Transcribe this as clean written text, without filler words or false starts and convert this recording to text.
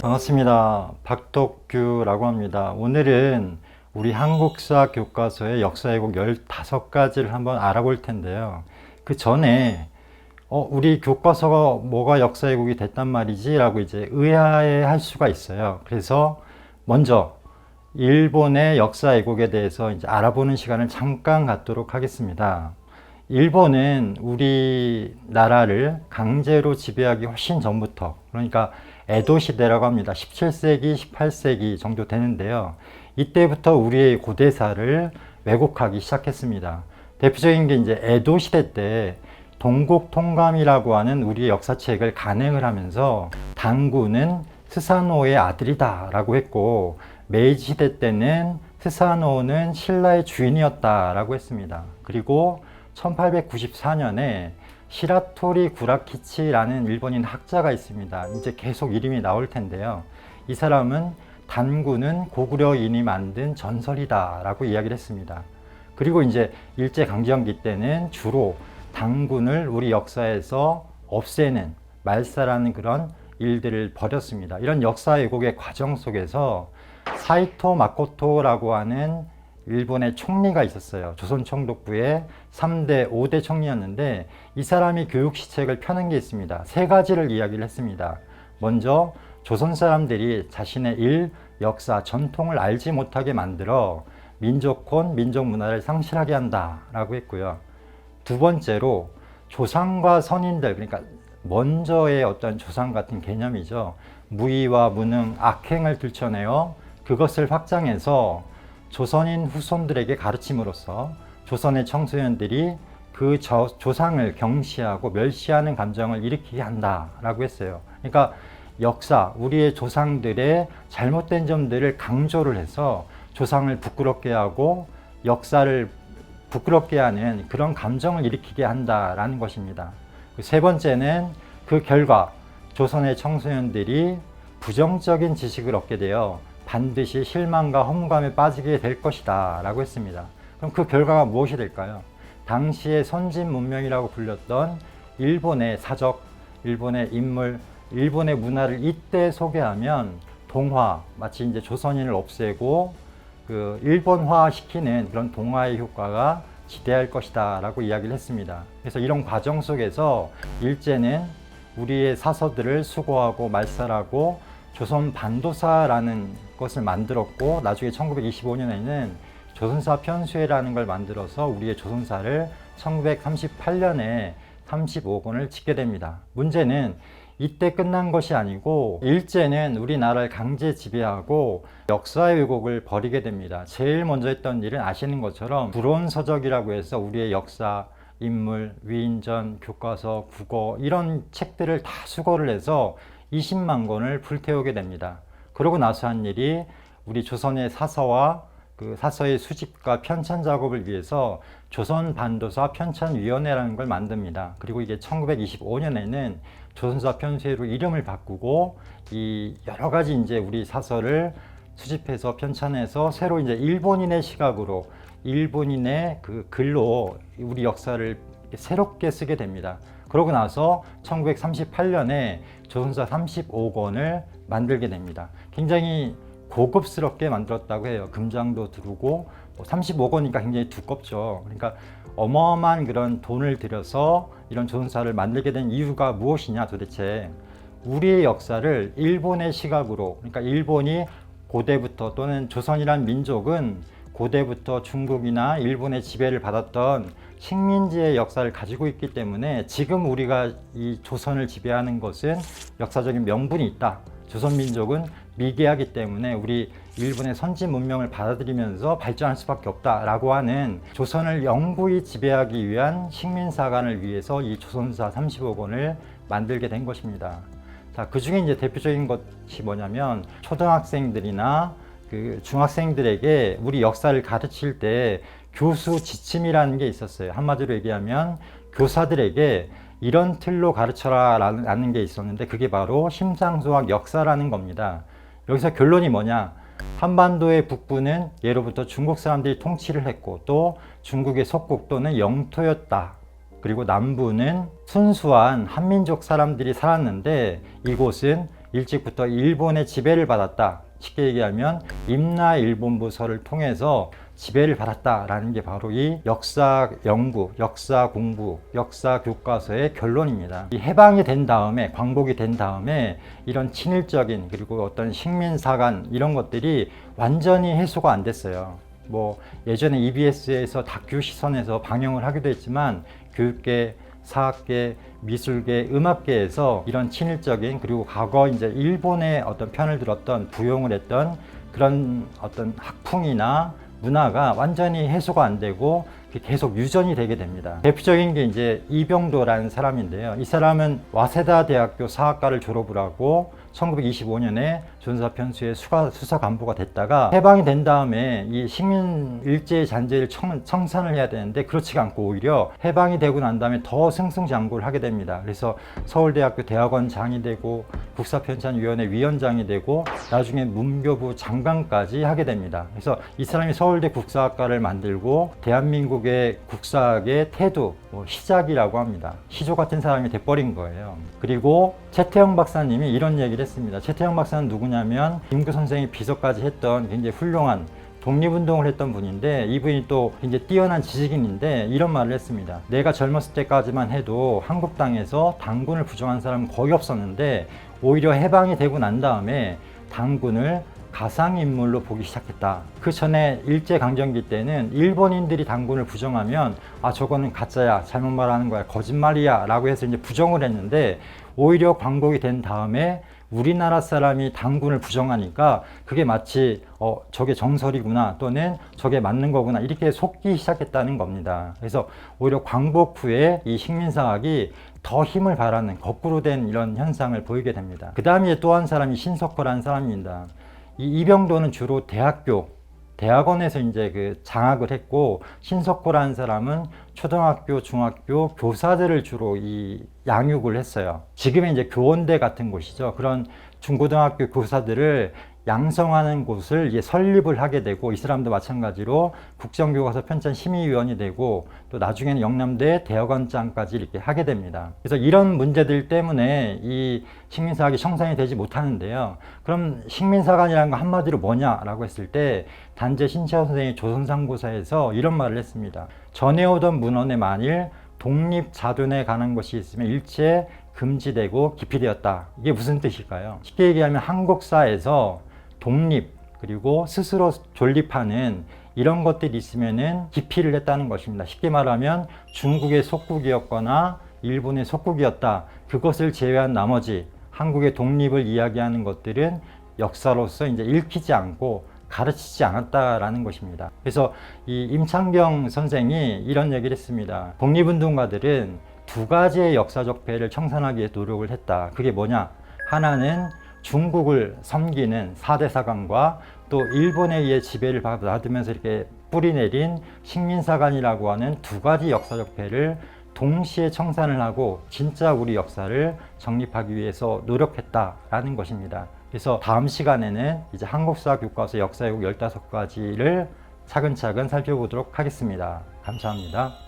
반갑습니다. 박덕규라고 합니다. 오늘은 우리 한국사 교과서의 역사 왜곡 15가지를 한번 알아볼 텐데요. 그 전에 우리 교과서가 뭐가 역사 왜곡이 됐단 말이지? 라고 이제 의아해 할 수가 있어요. 그래서 먼저 일본의 역사 왜곡에 대해서 이제 알아보는 시간을 잠깐 갖도록 하겠습니다. 일본은 우리나라를 강제로 지배하기 훨씬 전부터, 그러니까 에도 시대라고 합니다. 17세기, 18세기 정도 되는데요. 이때부터 우리의 고대사를 왜곡하기 시작했습니다. 대표적인 게 이제 에도 시대 때 동국통감이라고 하는 우리의 역사책을 간행을 하면서 당구는 스사노의 아들이다 라고 했고, 메이지 시대 때는 스사노는 신라의 주인이었다 라고 했습니다. 그리고 1894년에 시라토리 구라키치라는 일본인 학자가 있습니다. 이제 계속 이름이 나올 텐데요. 이 사람은 단군은 고구려인이 만든 전설이다 라고 이야기를 했습니다. 그리고 이제 일제강점기 때는 주로 단군을 우리 역사에서 없애는, 말살하는 그런 일들을 벌였습니다. 이런 역사 왜곡의 과정 속에서 사이토 마코토라고 하는 일본의 총리가 있었어요. 조선 총독부의 3대, 5대 총리였는데 이 사람이 교육시책을 펴는 게 있습니다. 세 가지를 이야기를 했습니다. 먼저 조선 사람들이 자신의 일, 역사, 전통을 알지 못하게 만들어 민족혼, 민족 문화를 상실하게 한다라고 했고요. 두 번째로 조상과 선인들, 그러니까 먼저의 어떤 조상 같은 개념이죠. 무의와 무능, 악행을 들춰내어 그것을 확장해서 조선인 후손들에게 가르침으로써 조선의 청소년들이 그 조상을 경시하고 멸시하는 감정을 일으키게 한다라고 했어요. 그러니까 역사, 우리의 조상들의 잘못된 점들을 강조를 해서 조상을 부끄럽게 하고 역사를 부끄럽게 하는 그런 감정을 일으키게 한다라는 것입니다. 세 번째는 그 결과 조선의 청소년들이 부정적인 지식을 얻게 되어 반드시 실망과 허무감에 빠지게 될 것이다 라고 했습니다. 그럼 그 결과가 무엇이 될까요? 당시의 선진 문명이라고 불렸던 일본의 사적, 일본의 인물, 일본의 문화를 이때 소개하면 동화, 마치 이제 조선인을 없애고 그 일본화 시키는 그런 동화의 효과가 지대할 것이다 라고 이야기를 했습니다. 그래서 이런 과정 속에서 일제는 우리의 사서들을 수거하고 말살하고 조선 반도사라는 것을 만들었고, 나중에 1925년에는 조선사 편수회라는 걸 만들어서 우리의 조선사를 1938년에 35권을 짓게 됩니다. 문제는 이때 끝난 것이 아니고 일제는 우리나라를 강제 지배하고 역사의 왜곡을 벌이게 됩니다. 제일 먼저 했던 일은 아시는 것처럼 불온서적이라고 해서 우리의 역사, 인물, 위인전, 교과서, 국어 이런 책들을 다 수거를 해서 20만 권을 불태우게 됩니다. 그러고 나서 한 일이 우리 조선의 사서와 그 사서의 수집과 편찬 작업을 위해서 조선 반도사 편찬위원회라는 걸 만듭니다. 그리고 이게 1925년에는 조선사 편수회로 이름을 바꾸고 이 여러 가지 이제 우리 사서를 수집해서 편찬해서 새로 이제 일본인의 시각으로, 일본인의 그 글로 우리 역사를 새롭게 쓰게 됩니다. 그러고 나서 1938년에 조선사 35권을 만들게 됩니다. 굉장히 고급스럽게 만들었다고 해요. 금장도 두르고 35권이니까 굉장히 두껍죠. 그러니까 어마어마한 그런 돈을 들여서 이런 조선사를 만들게 된 이유가 무엇이냐 도대체. 우리의 역사를 일본의 시각으로, 그러니까 일본이 고대부터 또는 조선이란 민족은 고대부터 중국이나 일본의 지배를 받았던 식민지의 역사를 가지고 있기 때문에 지금 우리가 이 조선을 지배하는 것은 역사적인 명분이 있다. 조선 민족은 미개하기 때문에 우리 일본의 선진 문명을 받아들이면서 발전할 수밖에 없다라고 하는 조선을 영구히 지배하기 위한 식민사관을 위해서 이 조선사 35권을 만들게 된 것입니다. 자, 그 중에 이제 대표적인 것이 뭐냐면 초등학생들이나 그 중학생들에게 우리 역사를 가르칠 때 교수 지침이라는 게 있었어요. 한마디로 얘기하면 교사들에게 이런 틀로 가르쳐라 라는 게 있었는데 그게 바로 심상수학 역사라는 겁니다. 여기서 결론이 뭐냐? 한반도의 북부는 예로부터 중국 사람들이 통치를 했고 또 중국의 속국 또는 영토였다. 그리고 남부는 순수한 한민족 사람들이 살았는데 이곳은 일찍부터 일본의 지배를 받았다. 쉽게 얘기하면 임나일본부서를 통해서 지배를 받았다라는 게 바로 이 역사 연구, 역사 공부, 역사 교과서의 결론입니다. 이 해방이 된 다음에, 광복이 된 다음에 이런 친일적인 그리고 어떤 식민사관 이런 것들이 완전히 해소가 안 됐어요. 뭐 예전에 EBS에서 다큐 시선에서 방영을 하기도 했지만 교육계, 사학계, 미술계, 음악계에서 이런 친일적인 그리고 과거 이제 일본의 어떤 편을 들었던 부용을 했던 그런 어떤 학풍이나 문화가 완전히 해소가 안 되고 계속 유전이 되게 됩니다. 대표적인 게 이제 이병도라는 사람인데요. 이 사람은 와세다 대학교 사학과를 졸업을 하고 1925년에 조선사편수의 수사관보가 됐다가 해방이 된 다음에 이 식민 일제 잔재를 청산을 해야 되는데 그렇지가 않고 오히려 해방이 되고 난 다음에 더 승승장구를 하게 됩니다. 그래서 서울대학교 대학원장이 되고 국사편찬위원회 위원장이 되고 나중에 문교부 장관까지 하게 됩니다. 그래서 이 사람이 서울대 국사학과를 만들고 대한민국의 국사학의 태도, 시작이라고 합니다. 시조 같은 사람이 돼버린 거예요. 그리고 최태영 박사님이 이런 얘기를 했습니다. 최태영 박사는 누구냐면 김구 선생이 비서까지 했던 굉장히 훌륭한 독립운동을 했던 분인데 이분이 또 굉장히 뛰어난 지식인인데 이런 말을 했습니다. 내가 젊었을 때까지만 해도 한국 땅에서 당군을 부정한 사람은 거의 없었는데 오히려 해방이 되고 난 다음에 당군을 가상인물로 보기 시작했다. 그 전에 일제강점기 때는 일본인들이 당군을 부정하면 아 저거는 가짜야, 잘못 말하는 거야, 거짓말이야 라고 해서 이제 부정을 했는데 오히려 광복이 된 다음에 우리나라 사람이 당군을 부정하니까 그게 마치 저게 정설이구나 또는 저게 맞는 거구나 이렇게 속기 시작했다는 겁니다. 그래서 오히려 광복 후에 이 식민사학이 더 힘을 발하는 거꾸로 된 이런 현상을 보이게 됩니다. 그 다음에 또 한 사람이 신석호라는 사람입니다. 이 이병도는 주로 대학원에서 이제 그 장학을 했고 신석호라는 사람은 초등학교, 중학교 교사들을 주로 이 양육을 했어요. 지금의 이제 교원대 같은 곳이죠. 그런 중고등학교 교사들을 양성하는 곳을 이제 설립을 하게 되고 이 사람도 마찬가지로 국정교과서 편찬 심의위원이 되고 또 나중에는 영남대 대학원장까지 이렇게 하게 됩니다. 그래서 이런 문제들 때문에 이 식민사학이 청산이 되지 못하는데요. 그럼 식민사관이라는 거 한마디로 뭐냐라고 했을 때 단재 신채호 선생이 조선상고사에서 이런 말을 했습니다. 전해오던 문헌에 만일 독립자둔에 관한 것이 있으면 일체 금지되고 기피되었다. 이게 무슨 뜻일까요? 쉽게 얘기하면 한국사에서 독립 그리고 스스로 존립하는 이런 것들이 있으면은 기피를 했다는 것입니다. 쉽게 말하면 중국의 속국이었거나 일본의 속국이었다. 그것을 제외한 나머지 한국의 독립을 이야기하는 것들은 역사로서 이제 읽히지 않고 가르치지 않았다라는 것입니다. 그래서 이 임창경 선생이 이런 얘기를 했습니다. 독립운동가들은 두 가지의 역사적 폐해를 청산하기 위해 노력을 했다. 그게 뭐냐? 하나는 중국을 섬기는 사대사관과 또 일본에 의해 지배를 받으면서 이렇게 뿌리내린 식민사관이라고 하는 두 가지 역사적 폐해를 동시에 청산을 하고 진짜 우리 역사를 정립하기 위해서 노력했다라는 것입니다. 그래서 다음 시간에는 이제 한국사 교과서 역사회국 15가지를 차근차근 살펴보도록 하겠습니다. 감사합니다.